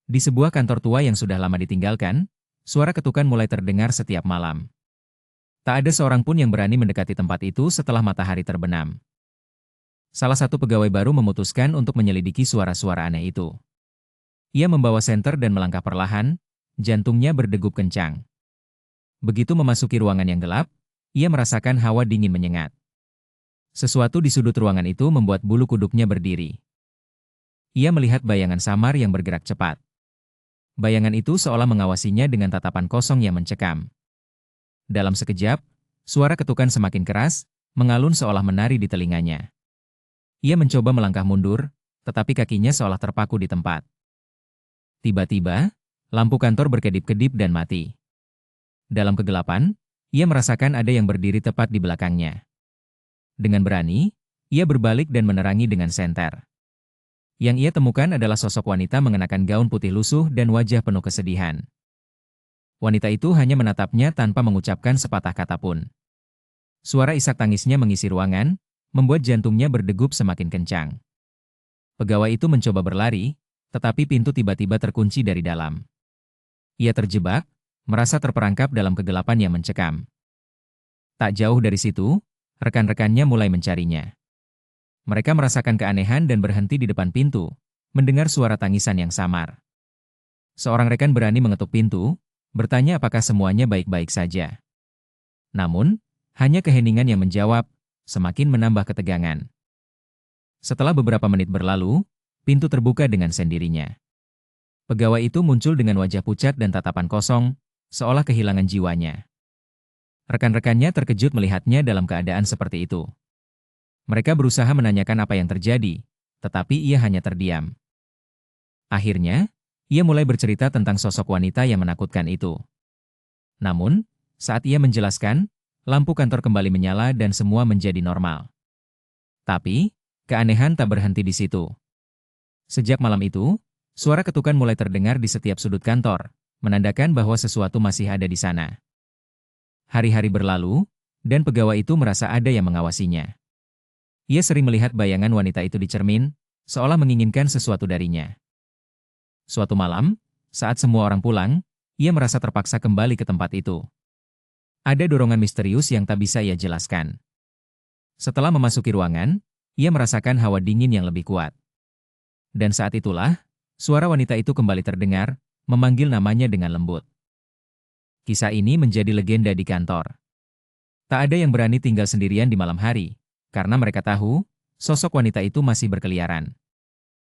Di sebuah kantor tua yang sudah lama ditinggalkan, suara ketukan mulai terdengar setiap malam. Tak ada seorang pun yang berani mendekati tempat itu setelah matahari terbenam. Salah satu pegawai baru memutuskan untuk menyelidiki suara-suara aneh itu. Ia membawa senter dan melangkah perlahan, jantungnya berdegup kencang. Begitu memasuki ruangan yang gelap, ia merasakan hawa dingin menyengat. Sesuatu di sudut ruangan itu membuat bulu kuduknya berdiri. Ia melihat bayangan samar yang bergerak cepat. Bayangan itu seolah mengawasinya dengan tatapan kosong yang mencekam. Dalam sekejap, suara ketukan semakin keras, mengalun seolah menari di telinganya. Ia mencoba melangkah mundur, tetapi kakinya seolah terpaku di tempat. Tiba-tiba, lampu kantor berkedip-kedip dan mati. Dalam kegelapan, ia merasakan ada yang berdiri tepat di belakangnya. Dengan berani, ia berbalik dan menerangi dengan senter. Yang ia temukan adalah sosok wanita mengenakan gaun putih lusuh dan wajah penuh kesedihan. Wanita itu hanya menatapnya tanpa mengucapkan sepatah kata pun. Suara isak tangisnya mengisi ruangan, membuat jantungnya berdegup semakin kencang. Pegawai itu mencoba berlari, tetapi pintu tiba-tiba terkunci dari dalam. Ia terjebak, merasa terperangkap dalam kegelapan yang mencekam. Tak jauh dari situ, rekan-rekannya mulai mencarinya. Mereka merasakan keanehan dan berhenti di depan pintu, mendengar suara tangisan yang samar. Seorang rekan berani mengetuk pintu, bertanya apakah semuanya baik-baik saja. Namun, hanya keheningan yang menjawab, semakin menambah ketegangan. Setelah beberapa menit berlalu, pintu terbuka dengan sendirinya. Pegawai itu muncul dengan wajah pucat dan tatapan kosong, seolah kehilangan jiwanya. Rekan-rekannya terkejut melihatnya dalam keadaan seperti itu. Mereka berusaha menanyakan apa yang terjadi, tetapi ia hanya terdiam. Akhirnya, ia mulai bercerita tentang sosok wanita yang menakutkan itu. Namun, saat ia menjelaskan, lampu kantor kembali menyala dan semua menjadi normal. Tapi, keanehan tak berhenti di situ. Sejak malam itu, suara ketukan mulai terdengar di setiap sudut kantor, menandakan bahwa sesuatu masih ada di sana. Hari-hari berlalu, dan pegawai itu merasa ada yang mengawasinya. Ia sering melihat bayangan wanita itu di cermin, seolah menginginkan sesuatu darinya. Suatu malam, saat semua orang pulang, ia merasa terpaksa kembali ke tempat itu. Ada dorongan misterius yang tak bisa ia jelaskan. Setelah memasuki ruangan, ia merasakan hawa dingin yang lebih kuat. Dan saat itulah, suara wanita itu kembali terdengar, memanggil namanya dengan lembut. Kisah ini menjadi legenda di kantor. Tak ada yang berani tinggal sendirian di malam hari, karena mereka tahu, sosok wanita itu masih berkeliaran.